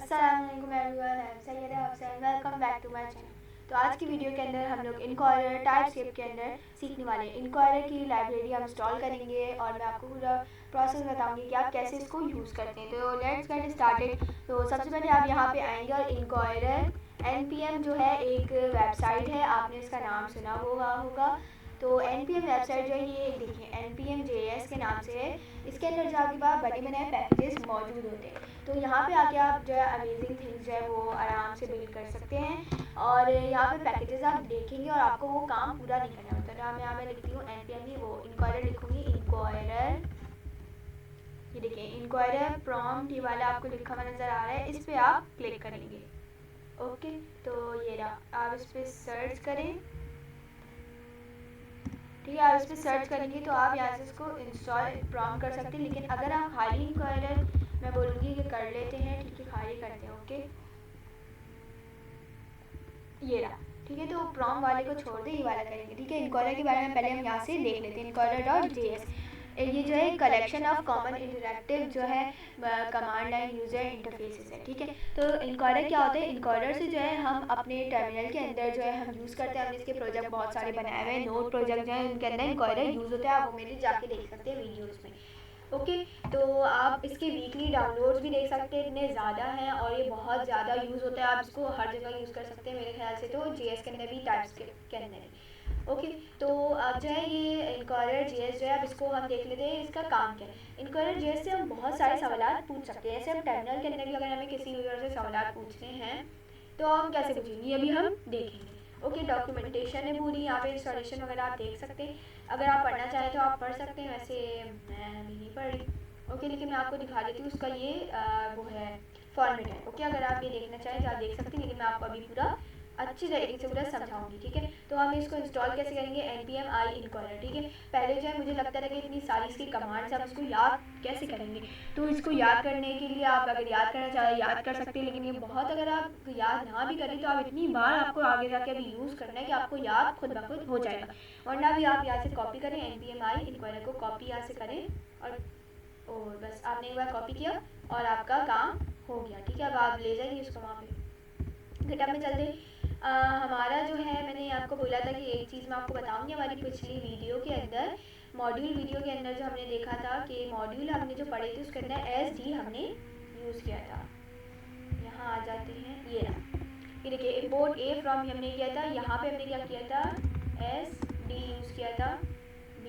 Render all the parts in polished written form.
अस्सलामुअलैकुम everyone, I am Syeda Hafsa, welcome back to my channel. तो आज की वीडियो के अंदर हम लोग इनक्वायरर टाइपस्क्रिप्ट के अंदर सीखने वाले हैं। इनक्वायरर की लाइब्रेरी हम इंस्टॉल करेंगे और मैं आपको पूरा प्रोसेस बताऊंगी कि आप कैसे इसको यूज़ करते हैं। तो लेट्स गेट स्टार्टेड। तो सबसे पहले आप यहाँ पे आएंगे और इनक्वायरर NPM जो है एक वेबसाइट है, आपने इसका नाम सुना होगा। तो NPM वेबसाइट जो है ये देखिए NPM.js के नाम से है। इसके अंदर जो आपके पास बने बनाए पैकेजेस मौजूद होते हैं। तो यहाँ पे आके आप जो है अमेजिंग थिंग्स जो है वो आराम से बिल्ड कर सकते हैं। और यहाँ पे पैकेजेस आप देखेंगे और आपको वो काम पूरा नहीं करना होता। तो मैं यहाँ पे लिखती हूँ NPM ही वो इनक्वायरर लिखूँगी, इनक्वायरर। ये देखिए इनक्वायरर प्रॉम्प्ट ये वाला आपको लिखा हुआ नज़र आ रहा है, इस पर आप क्लिक करेंगे। ओके, तो ये रहा, आप इस पर सर्च करें। ठीक है, आप इस पर सर्च करेंगे तो आप यहाँ से इसको इंस्टॉल प्रॉम्प्ट कर सकते हैं। लेकिन अगर आप खाली इनक्वायरर, मैं बोलूँगी कि कर लेते हैं, ठीक है, खाली करते हैं। ओके, ये रहा, ठीक है। तो प्रॉम्प्ट वाले को छोड़ दे, ये वाला करेंगे। ठीक है, इनक्वायरर के बारे में पहले हम यहाँ से देख लेते हैं। इनक्वायरर.js ये जो है कलेक्शन ऑफ कॉमन इंटरैक्टिव जो है कमांड लाइन यूज़र इंटरफेसेस है। ठीक है, तो इनक्वायरर क्या होता है? इनक्वायरर से जो है हम अपने टर्मिनल के अंदर जो है हम यूज़ करते हैं। हमने इसके प्रोजेक्ट बहुत सारे बनाए हुए हैं, नोड प्रोजेक्ट जो है उनके अंदर इनक्वायरर यूज़ होता है। आप वो मेरे जाके देख सकते हैं वीडियोज़ में। ओके, तो आप इसके वीकली डाउनलोड्स भी देख सकते हैं, इतने ज़्यादा हैं और ये बहुत ज़्यादा यूज़ होता है। आप इसको हर जगह यूज़ कर सकते हैं मेरे ख्याल से, तो JS के अंदर भी, टाइपस्क्रिप्ट के अंदर भी। ओके, तो अब जो है ये इनक्वायरर JS जो है, अब इसको हम देख लेते हैं इसका काम क्या है। इनक्वायरर JS से हम बहुत सारे सवाल पूछ सकते हैं। जैसे हम टर्मिनल के अंदर भी अगर हमें किसी यूज़र से सवाल पूछने हैं तो हम कैसे पूछेंगे, अभी हम देखेंगे। ओके, डॉक्यूमेंटेशन है पूरी, यहाँ पे इंस्टॉलेशन वगैरह आप देख सकते हैं। अगर आप पढ़ना चाहें तो आप पढ़ सकते हैं, वैसे मैं अभी नहीं पढ़ रही। ओके, लेकिन मैं आपको दिखा देती हूँ उसका ये वो है फॉर्मेट है। ओके, अगर आप ये देखना चाहें तो आप देख सकते हैं, लेकिन मैं आपको अभी पूरा अच्छी तरीके से पूरा समझाऊंगी। ठीक है, तो हम इसको इंस्टॉल कैसे करेंगे, NPM i इनक्वायरर। ठीक है, पहले जो है मुझे लगता था कि इतनी सारी इसकी कमांड्स आप इसको याद कैसे करेंगे। तो इसको याद करने के लिए आप अगर याद करना चाहें याद कर सकते हैं, लेकिन ये बहुत, अगर आप याद ना भी करें तो आप इतनी बार आपको आगे जाके अभी यूज़ करना है कि आपको याद खुद ब खुद हो जाएगा। वरना भी आप यहाँ से कॉपी करें, NPM i इनक्वायरर को कॉपी यहाँ से करें और बस आपने एक बार कॉपी किया और आपका काम हो गया। ठीक है, अब आप ले जाइए उसको वहाँ पे गिटहब में चलते। हमारा जो है, मैंने आपको बोला था कि एक चीज़ मैं आपको बताऊंगी। हमारी पिछली वीडियो के अंदर, मॉड्यूल वीडियो के अंदर जो हमने देखा था कि मॉड्यूल हमने जो पढ़े थे उसके अंदर SD हमने यूज़ किया था। यहाँ आ जाते हैं, ये देखिए इम्पोर्ट A फ्रॉम हमने किया था। यहाँ पे हमने क्या किया था, SD यूज़ किया था। B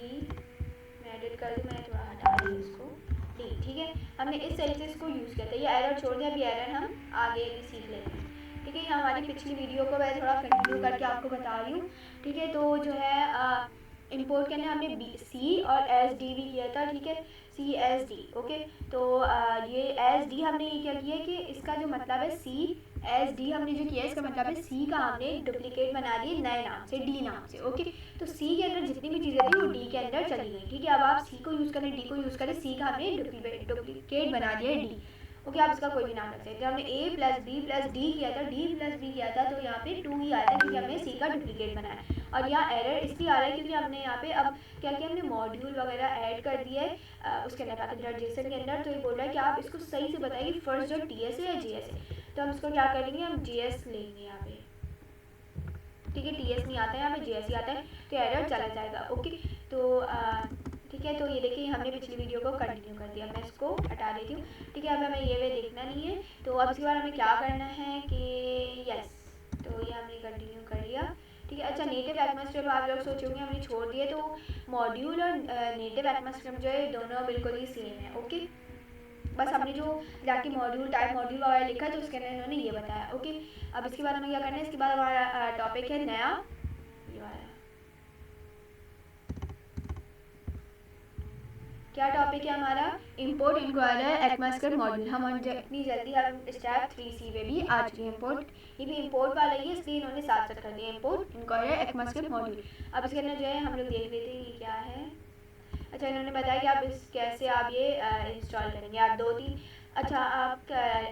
मैं एडिट कर दूँ, मैं थोड़ा हटा दूँ इसको, D। ठीक है, हमने इस तरीके से इसको यूज़ किया था। ये एरर छोड़ दिया, अभी एरर हम आगे भी सीख लेते हैं। ठीक है, हमारी पिछली वीडियो को मैं थोड़ा कंटिन्यू करके आपको बता रही हूँ। ठीक है, तो जो है इम्पोर्ट करने हमने C और SD भी किया था। ठीक है, CSD। ओके, तो ये SD हमने ये क्या किया कि इसका जो मतलब है CSD हमने जो किया, इसका मतलब है C का हमने डुप्लीकेट बना दिए नए नाम से, D नाम से। ओके, तो C के अंदर जितनी भी चीज़ें थी वो D के अंदर चली गई। ठीक है, अब आप C को यूज़ करें, D को यूज़ करें, C का हमने डुप्लीकेट बना दिया है D। ओके, आप इसका कोई भी नाम रख सकते हैं। हमने A plus B plus D किया था, D प्लस B किया था, तो यहाँ पे 2 ही आया था क्योंकि हमने C का डुप्लीकेट बनाया। और यहाँ एरर इसलिए आ रहा है क्योंकि हमने यहाँ पे अब क्या किया, हमने मॉड्यूल वगैरह ऐड कर दिया है उसके अंदर पैकेज.json के अंदर। तो ये बोल रहा है कि आप इसको सही से बताइए कि फर्स्ट जो TS है या JS है। तो हम इसको क्या करेंगे, हम JS लेंगे यहाँ पे। ठीक है, TS नहीं आता है, यहाँ पे JS ही आता है, तो एरर चला जाएगा। ओके, तो ठीक है, तो ये देखिए हमने पिछली वीडियो को कंटिन्यू कर दिया। मैं इसको हटा देती हूँ। ठीक है, अब हमें ये वे देखना नहीं है। तो अब इसके बाद हमें क्या करना है कि यस, तो ये हमने कंटिन्यू कर लिया। ठीक है, अच्छा नेटिव एटमॉस्फेयर आप लोग सोचोगे हमने छोड़ दिए, तो मॉड्यूल और नेटिव एटमॉस्फेयर जो है दोनों बिल्कुल ही सेम है। ओके, बस हमने जो जाके मॉड्यूल टाइप मॉड्यूल वगैरह लिखा तो उसके अंदर इन्होंने ये बताया। ओके, अब इसके बाद हमें क्या करना है, इसके बाद हमारा टॉपिक है नया, ये वाला क्या टॉपिक है हमारा, इम्पोर्ट इनक्वायरर एटमॉस्फेयर मॉड्यूल। हम इतनी जल्दी हम स्टेप 3C पे भी आ चुके हैं। इम्पोर्ट, ये भी इम्पोर्ट वाला ही है, इसलिए इन्होंने साथ साथ कर दिया, इम्पोर्ट इनक्वायरर एटमॉस्फेयर मॉड्यूल। अब इसके अंदर जो है हम लोग देख लेते हैं ये क्या है। अच्छा, इन्होंने बताया कि आप इस कैसे आप ये इंस्टॉल करेंगे। आप 2-3, अच्छा आप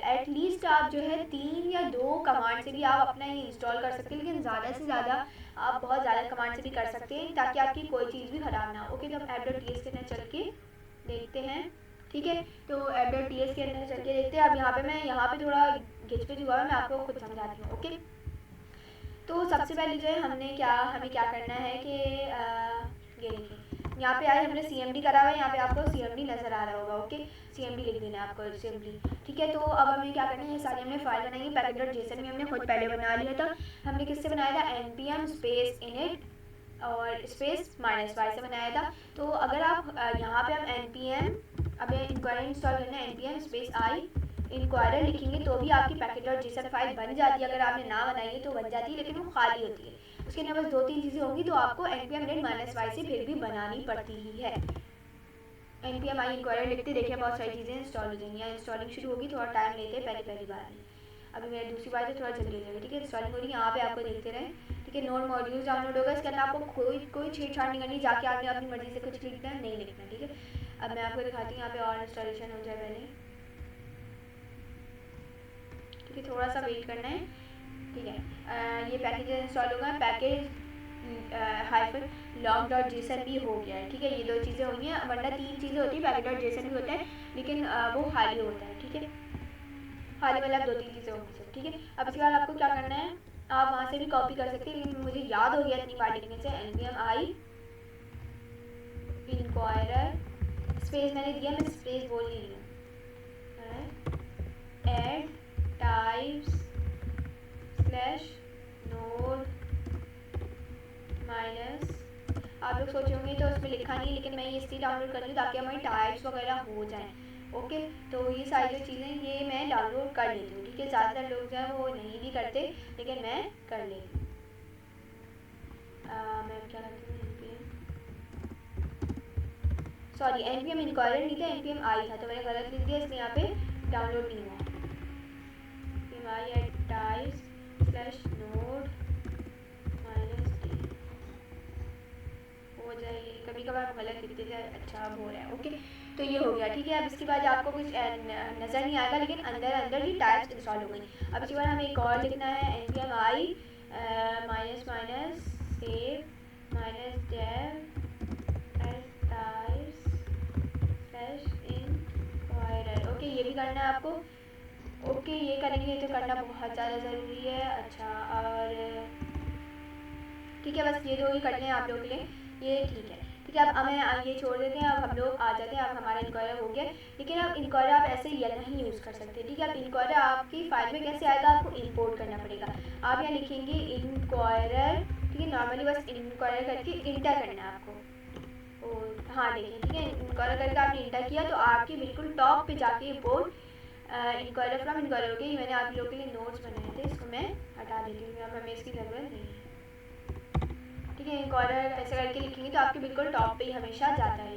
एटलीस्ट आप जो है 3 या 2 कमांड से भी आप अपना ही इंस्टॉल कर सकते हैं, लेकिन ज़्यादा से ज़्यादा आप बहुत ज़्यादा कमांड से भी कर सकते हैं ताकि आपकी कोई चीज़ भी ख़राब ना हो। ओके, तो हम app.ts के अंदर चल के देखते हैं। ठीक है। तो app.ts के अंदर चल के देखते हैं। अब यहाँ पे थोड़ा घिच पिच हुआ है, मैं आपको खुद समझाती हूँ। ओके, तो सबसे पहले जो है हमें क्या करना है कि ये देखिए यहाँ पे आए हमने CMD करा हुआ है, यहाँ पे आपको CMD नज़र आ रहा होगा। ओके, CMD लिख देना है आपको, CMD। ठीक है, तो अब हमें क्या करना है, ये सारी हमने फाइल बनाई है। package.json भी हमने खुद पहले बना लिया था। हमने किससे बनाया था, npm स्पेस init और स्पेस -y से बनाया था। तो अगर आप यहाँ पे हम npm अब इंक्वायरर इंस्टॉल करना है, npm स्पेस i इंक्वायरर लिखेंगे तो भी आपकी package.json फाइल बन जाती है। अगर आपने ना बनाई है तो बन जाती है, लेकिन वो खाली होती है। उसके अंदर बस 2-3 चीज़ें होंगी तो आपको npm -y से फिर भी बनानी पड़ती ही है। npm i इंक्वायरर लिखते देखिए बहुत सारी चीज़ें इंस्टॉल हो जाएंगी। यहाँ इंस्टॉलिंग शुरू होगी, थोड़ा टाइम लेते हैं पहली बार में। अभी मेरी दूसरी बार तो थोड़ा जल्दी हो जाएगा। ठीक है, इंस्टॉलिंग हो रही है, यहाँ पे आपको देखते रहें। ठीक है, नोड मॉड्यूल्स डाउनलोड होगा। इसके अंदर आपको कोई छेड़छाड़ नहीं करनी, जाके आपने अपनी मर्जी से कुछ लिखना है नहीं लिखना। ठीक है, अब मैं आपको दिखाती हूँ यहाँ पे और इंस्टॉलेशन हो जाए पहले। ठीक है, थोड़ा सा वेट करना है। ठीक है, ये पैकेज इंस्टॉल होगा, पैकेज -log.json भी हो गया है। ठीक है, ये 2 चीज़ें हुई हैं, वरना 3 चीज़ें होती है। package.json भी होता है लेकिन वो खाली होता है। ठीक है, खाली मतलब 2-3 चीज़ें होंगी सब। ठीक है, अब इसके बाद आपको क्या करना है, आप वहाँ से भी कॉपी कर सकते हैं, लेकिन मुझे याद हो गया इतनी बार लिखने से। npm i इंक्वायरर स्पेस मैंने दिया, मैं स्पेस बोल नहीं रही हूँ, at types slash node minus. आप लोग सोचे होंगे तो उसमें लिखा नहीं, लेकिन मैं ये इसलिए डाउनलोड कर रही हूँ ताकि हमारी टाइप्स वगैरह हो जाएं। ओके, तो ये सारी जो चीज़ें ये मैं डाउनलोड कर लेती हूँ। ठीक है, ज़्यादातर लोग जो है वो नहीं भी करते, लेकिन मैं कर लेती हूँ। मैं क्या करती हूँ, सॉरी npm इंक्वायरर नहीं था, npm i था, तो मैंने गलत लिख दिया, इसलिए यहाँ पे डाउनलोड नहीं हुआ। npm i at types slash node minus D हो जाएगी। कभी कभार गलत लिख देते हैं, अच्छा अब हो रहा है। ओके, तो ये हो गया। ठीक है, अब इसके बाद आपको कुछ नज़र नहीं आएगा, लेकिन अंदर ही टाइप्स इंस्टॉल हो गई। अब इसके बाद हमें एक और लिखना है, npm i -save -dev types slash inquirer. Okay, ये भी करना है आपको। ओके, ये करेंगे तो करना बहुत ज़्यादा ज़रूरी है। अच्छा, और ठीक है, बस ये 2 ही करने हैं आप लोगों के लिए, ये ठीक है। ठीक है, अब हमें ये छोड़ देते हैं। अब हम लोग आ जाते हैं, अब हमारा इंक्वायरर हो गया। लेकिन अब इंक्वायरर आप ऐसे ही नहीं यूज़ कर सकते। ठीक है, अब इंक्वायरर आपकी फाइल में कैसे आएगा, आपको इंपोर्ट करना पड़ेगा। आप यहाँ लिखेंगे इंक्वायरर। ठीक है, नॉर्मली बस इंक्वायरर करके इंटर करना है आपको। और हाँ देखिए, ठीक है, इंक्वायरर करके आपने इंटर किया तो आपके बिल्कुल टॉप पे जाके इंपोर्ट इंक्वायरर फ्रॉम इंक्वायरर हो गई। मैंने आप लोगों के लिए नोट्स बनाए थे, इसको मैं हटा देती हूँ, अब हमें इसकी ज़रूरत नहीं है। ठीक है, इंक्वायरर ऐसे करके लिखेंगे तो आपके बिल्कुल टॉप पे ही हमेशा जाता है।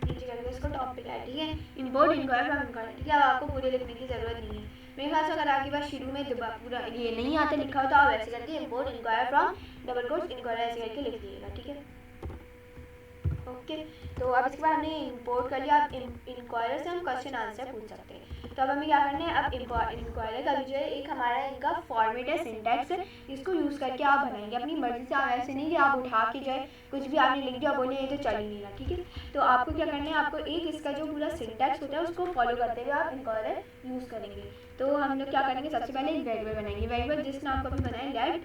नीचे करके इसको टॉप पे लाए। ठीक है, इंपोर्ट इंक्वायरर फ्रॉम इंक्वायरर। ठीक है, अब आपको पूरे लिखने की ज़रूरत नहीं है। मेरे ख्याल से अगर आपके पास शुरू में पूरा ये नहीं आता लिखा हो तो आप ऐसे करके import inquirer from double quotes inquirer ऐसे करके लिख दीजिएगा। ठीक है, ओके, तो अब इसके बाद हमने इंपोर्ट कर लिया। अब इंक्वायरर से हम क्वेश्चन आंसर पूछ सकते हैं। तो अब हमें क्या करना है, अब इंक्वायरर का भी जो है एक हमारा इनका फॉर्मेट है, सिंटैक्स है, इसको यूज़ करके आप बनाएंगे अपनी मर्जी से। आप ऐसे नहीं कि आप उठा के जो है कुछ भी आपने लिख दिया, बोले ये तो चल ही नहीं रहा। ठीक है, तो आपको क्या करना है, आपको एक इसका जो पूरा सिंटैक्स होता है उसको फॉलो करते हुए आप इंक्वायरर यूज़ करेंगे। तो हम लोग क्या करेंगे, सबसे पहले एक वेरिएबल बनाएंगे। वेरिएबल जिस नाम को भी बनाए, लेट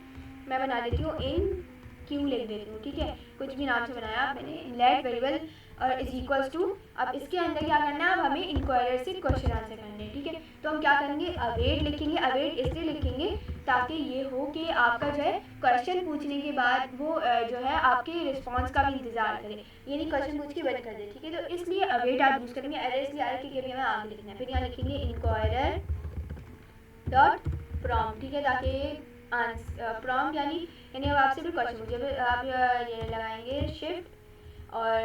मैं बना देती हूँ इन क्यू लिख देती हूँ। ठीक है, कुछ भी नाम से बनाया मैंने, लेट वेरिएबल और इज इक्वल्स टू। अब इसके अंदर क्या करना है, अब हमें इंक्वायरर से क्वेश्चन आंसर करने हैं। ठीक है, तो हम क्या करेंगे, अवेट लिखेंगे। अवेट इसलिए लिखेंगे ताकि ये हो कि आपका जो है क्वेश्चन पूछने के बाद वो जो है आपके रिस्पांस का भी इंतजार करे, ये नहीं क्वेश्चन पूछ के बंद कर दे। ठीक है, तो इसलिए अवेट आप यूज़ करेंगे। अरे इसलिए आर के भी हमें आगे लिखना है। फिर यहाँ लिखेंगे इंक्वायरर डॉट प्रॉम्प्ट। ठीक है, ताकि प्रॉम्प्ट यानी अब आपसे भी क्वेश्चन पूछे, आप ये लगाएंगे शिफ्ट और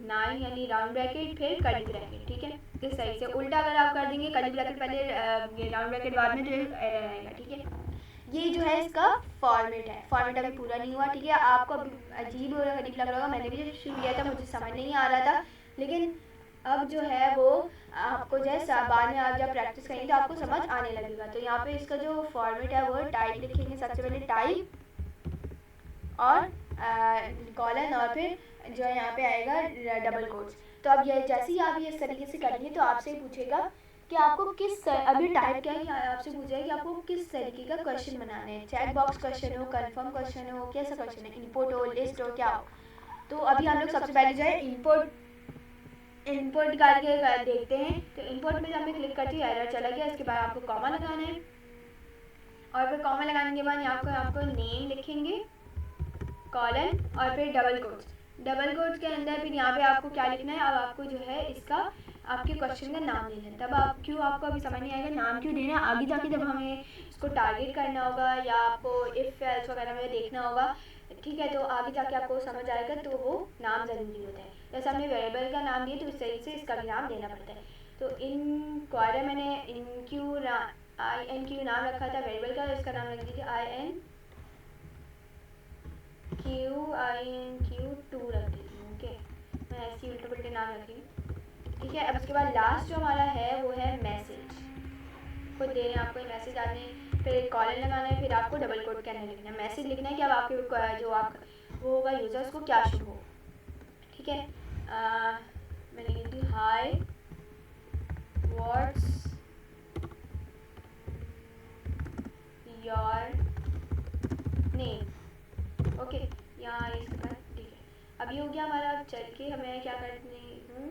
9 यानी राउंड ब्रैकेट फिर कर्ली ब्रैकेट। ठीक है, इस तरह से। उल्टा अगर आप कर देंगे कर्ली ब्रैकेट पहले ये राउंड ब्रैकेट बाद में, तो एरर आएगा। ठीक है, ये जो है इसका फॉर्मेट है। फॉर्मेट अभी पूरा नहीं हुआ। ठीक है, आपको अभी अजीब और अजीब लग रहा होगा, मैंने भी जब शुरू किया था मुझे समझ नहीं आ रहा था, लेकिन अब जो है वो आपको जो है बाद में आप जब प्रैक्टिस करेंगे तो आपको समझ आने लगेगा। तो यहाँ पे इसका जो फॉर्मेट है वो टाइप लिखेंगे, सबसे पहले टाइप और कॉलन और फिर जो है यहाँ पे आएगा डबल कोट्स। तो अब ये जैसे ही आप ये इस तरीके से करेंगे तो आपसे पूछेगा कि आपको अभी टाइप क्या है, आपसे पूछेगा कि आपको किस तरीके का क्वेश्चन बनाना है, चेक बॉक्स क्वेश्चन हो, कंफर्म क्वेश्चन हो, कैसा क्वेश्चन है, इनपुट हो, लिस्ट हो, क्या हो। तो अभी हम लोग सबसे पहले जो है इनपुट करके देखते हैं। तो इनपुट में जब मैं क्लिक करती हूँ एरर चला गया। इसके बाद आपको कॉमा लगाना है और फिर कॉमा लगाने के बाद यहाँ आपको नेम लिखेंगे, कॉलन और फिर डबल कोट्स के अंदर फिर यहाँ पे आपको क्या लिखना है। अब आपको जो है इसका आपके क्वेश्चन का नाम देना है। तब आपको अभी समझ नहीं आएगा नाम क्यों देना है। आगे जाके जब हमें इसको टारगेट करना होगा या आपको इफ एल्स वगैरह में देखना होगा, ठीक है, तो आगे जाके आपको समझ आएगा। तो वो नाम ज़रूरी होता है। जैसे हमने वेरिएबल का नाम दिया तो इस तरीके से इसका भी नाम देना पड़ता है। तो इनक्वायरर मैंने INQ नाम रखा था वेरिएबल का, इसका नाम रख दीजिए INQ2 रख दीजिए। ओके, मैं ऐसी उल्टे पुल्टे नाम रखी, ठीक है। अब उसके बाद लास्ट जो हमारा है वो है मैसेज। खुद दे रहे हैं आपको मैसेज आने, फिर कॉलन लगाना है, फिर आपको डबल कोट के अंदर लिखना है, मैसेज लिखना है कि अब आपके जो आप वो होगा यूज़र्स को क्या शो हो, ठीक है। मैंने लिख दी hi what's your name. Okay, यहाँ इसके बाद ठीक है। अब ये हो गया हमारा। अब चल के हमें क्या करनी हूँ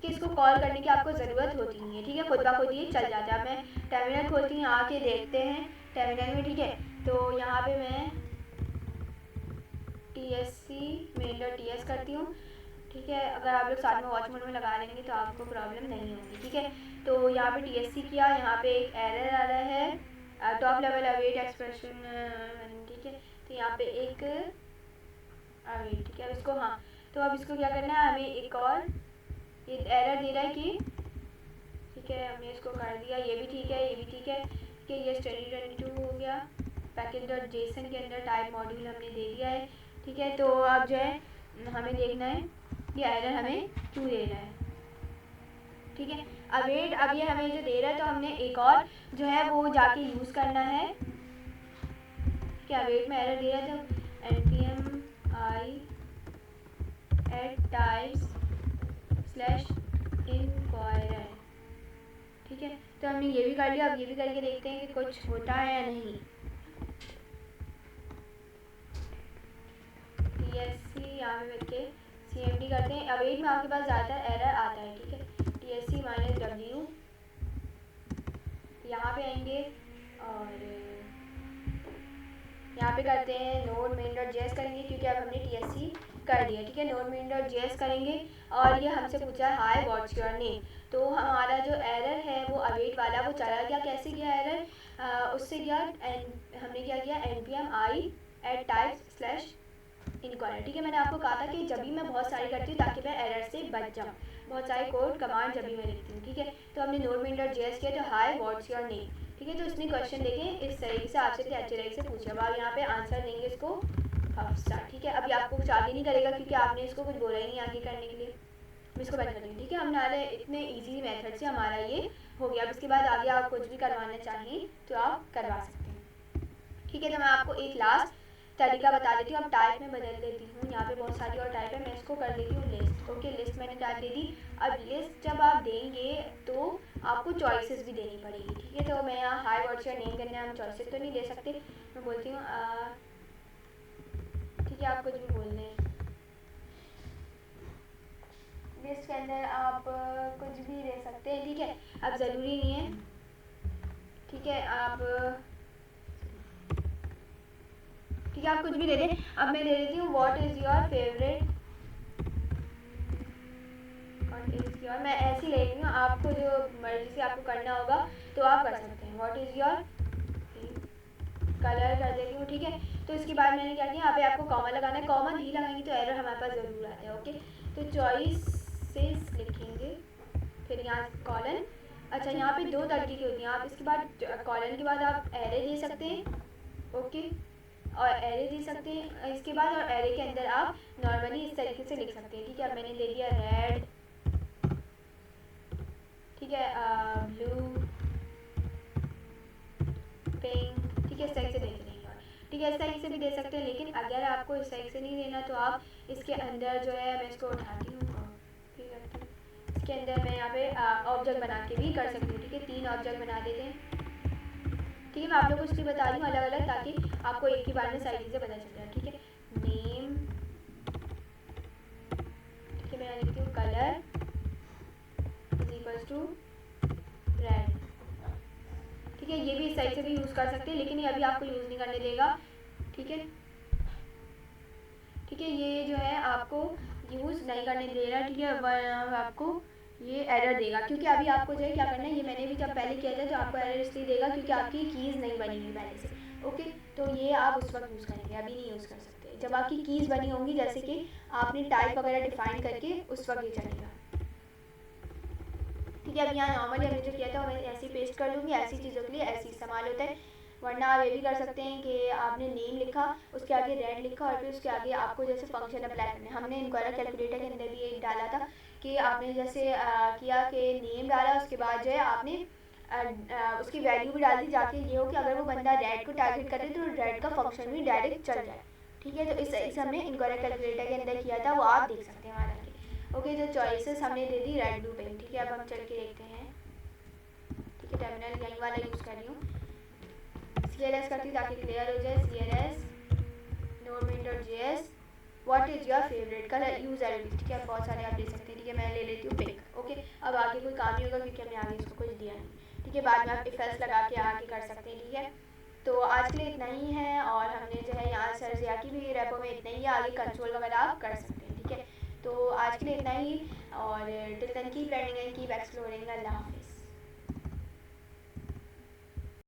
कि इसको कॉल करने की आपको ज़रूरत होती नहीं है, ठीक है, खुद ब खुद ये चल जाता है। अब मैं टर्मिनल खोलती हूँ, आके देखते हैं टर्मिनल में, ठीक है। तो यहाँ पे मैं main.ts करती हूँ, ठीक है। अगर आप लोग साथ में वॉच मोड में लगा लेंगे तो आपको प्रॉब्लम नहीं होगी, ठीक है। तो यहाँ पे TSC किया, यहाँ पे एक एरर आ रहा है टॉप लेवल अवेट एक्सप्रेशन, ठीक है। तो यहाँ पे एक अवेट, ठीक है। अब इसको हाँ, तो अब इसको क्या करना है, हमें एक और ये एरर दे रहा है कि, ठीक है, हमने इसको कर दिया, ये भी ठीक है, ये भी ठीक है, कि ये स्टडी 22 हो गया। package.json के अंदर टाइप मॉड्यूल हमने दे दिया है, ठीक है। तो अब जो है हमें देखना है ये एरर हमें क्यों दे रहा है, ठीक है। अवेट अब ये हमें जो दे रहा है तो हमने एक और जो है वो जाके यूज़ करना है, क्या अवेट में एरर दे रहा है तो npm i add types /inquirer, ठीक है। तो हमने ये भी कर लिया। अब ये भी करके देखते हैं कि कुछ होता है या नहीं। TSC यहाँ पे बैठ के CMD करते हैं। अवेट में आपके पास ज़्यादातर एरर आता है, ठीक है। TSC-W यहाँ पे आएंगे और यहाँ पे करते हैं node main.js करेंगे, क्योंकि अब हमने TSC कर दिया, ठीक है। node main.js करेंगे और ये हमसे पूछा है हाय व्हाट्स योर नेम। तो हमारा जो एरर है वो अवेट वाला वो चला गया। कैसे गया एरर, उससे गया हमने क्या किया npm i add types /inquirer, ठीक है। मैंने आपको कहा था कि जब भी मैं बहुत सारी करती हूँ ताकि मैं एरर से बच जाऊँ, बहुत सारे कोड कमांड जब भी मैं लिखती हूँ, ठीक है। तो हमने node main.js किया तो हाय व्हाट्स योर नेम, ठीक है। तो उसने क्वेश्चन देखे इस तरीके से आपसे अच्छे तरीके से पूछा। अब आप यहाँ पे आंसर देंगे इसको स्टार, ठीक है। अभी आपको कुछ आगे नहीं करेगा क्योंकि आपने इसको कुछ बोला ही नहीं आगे करने के लिए। मैं इसको बंद करूँगी, ठीक है। हमारे इतने इजी मेथड से हमारा ये हो गया। अब इसके बाद आगे आप कुछ भी करवाना चाहिए तो आप करवा सकते हैं, ठीक है। तो मैं आपको एक लास्ट तरीका बता देती हूँ। अब टाइप में बदल देती हूँ, यहाँ पे बहुत सारी और टाइप है, मैं इसको कर देती हूँ लिस्ट। ओके, लिस्ट मैंने टाइप दे दी। अब लिस्ट जब आप देंगे तो आपको चॉइसेस भी देनी पड़ेगी, ठीक है। तो मैं यहाँ हाई व्हाट्स योर नेम करना है, हम चॉइसेस तो नहीं दे सकते। मैं बोलती हूँ ठीक है, आप कुछ भी बोल दें। लिस्ट के अंदर आप कुछ भी दे सकते हैं, ठीक है। अब ज़रूरी नहीं है, ठीक है, आप ठीक है, आप कुछ भी दे दें। अब मैं दे देती हूँ व्हाट इज़ योर फेवरेट, मैं ऐसी ले रही हूँ, आपको जो मर्जी से आपको करना होगा तो आप कर सकते हैं। व्हाट इज़ योर कलर कर देती हूँ, ठीक है। तो इसके बाद मैंने क्या किया, यहाँ पे आपको कॉमा लगाना है। कॉमा नहीं लगाएंगे तो एरर हमारे पास ज़रूर आता है, ओके। तो चॉइसेस लिखेंगे, फिर यहाँ कॉलन। अच्छा, यहाँ पे दो तरीके की होती हैं। आप इसके बाद कॉलन के बाद आप एरे दे सकते हैं, ओके, और एरे दे सकते हैं इसके बाद, और एरे के अंदर आप नॉर्मली इस तरीके से लिख सकते हैं, ठीक है। अब मैंने दे दिया रेड, ठीक है, ब्लू, पिंक, ठीक है, इस तरीके से देख लेंगे, ठीक है। इस तरीके से भी दे सकते हैं, लेकिन अगर आपको इस तरीके से नहीं देना तो आप इसके अंदर जो है मैं इसको उठाती हूँ और फिर करती हूँ। इसके अंदर मैं यहाँ पे ऑब्जेक्ट बना के भी कर सकती हूँ, ठीक है। 3 ऑब्जेक्ट बना देते हैं, ठीक है। मैं आप लोगों को इसलिए बता रही हूँ अलग अलग, ताकि आपको एक ही बार में सारी चीज़ें पता चल जाए, ठीक है। नेम, ठीक है, मैं यहाँ लिखती हूँ colour is equals to red, ठीक है। ये भी इस साइड से भी यूज़ कर सकते हैं, लेकिन ये अभी आपको यूज़ नहीं करने देगा, ठीक है। ठीक है, ये जो है आपको यूज़ नहीं करने दे रहा, ठीक है। आपको ये एरर देगा, क्योंकि अभी आपको जो है क्या करना है, ये मैंने भी जब पहले किया था तो आपको एरर इसलिए देगा क्योंकि आपकी कीज़ नहीं बनी हुई पहले से, ओके। तो ये आप उस वक्त यूज़ करेंगे, अभी नहीं यूज़ कर सकते। जब आपकी कीज़ बनी होंगी, जैसे कि आपने टाइप वगैरह डिफाइन करके, उस वक्त ये चलेगा, ठीक है। अब यहाँ नॉर्मली हमने जो किया था मैं ऐसे ही पेस्ट कर लूँगी, ऐसी चीज़ों के लिए ऐसे इस्तेमाल होता है। वरना आप ये भी कर सकते हैं कि आपने नेम लिखा, उसके आगे रेड लिखा और फिर उसके आगे आपको जैसे फंक्शन अप्लाई करना है। हमने इनक्वायरर कैलकुलेटर के अंदर भी ये डाला था कि आपने जैसे किया कि नेम डाला, उसके बाद जो है आपने उसकी वैल्यू भी डाल दी, जाके ये हो कि अगर वो बंदा रेड को टारगेट करे तो रेड का फंक्शन भी डायरेक्ट चल जाए, ठीक है। तो इस हमने इनक्वायरर कैलकुलेटर के अंदर किया था, वो आप देख सकते हैं वहाँ जाके, ओके। जो चॉइसेस हमने दे दी रेड ब्लू पिंक, ठीक है। अब हम चल के देखते हैं, ठीक है। टर्मिनल यही वाला यूज़ कर रही हूँ, CLS करती हूँ ताकि क्लियर हो जाए। CLS node.js what is your favourite colour user, ठीक है। बहुत सारे आप ले सकते हैं, ठीक है। मैं ले लेती हूँ पिंक, ओके। अब आगे कोई काम नहीं होगा क्योंकि हमने आगे इसको कुछ दिया नहीं, ठीक है। बाद में आप इफ एल्स लगा के आगे कर सकते हैं, ठीक है। तो आज के लिए इतना ही है, और हमने जो है यहाँ सर्जिया की भी रेपो में इतना ही है, आगे कंट्रोल वगैरह आप कर सकते हैं, ठीक है। तो आज के लिए इतना ही, और till then keep learning and keep exploring. अल्लाह हाफिज़।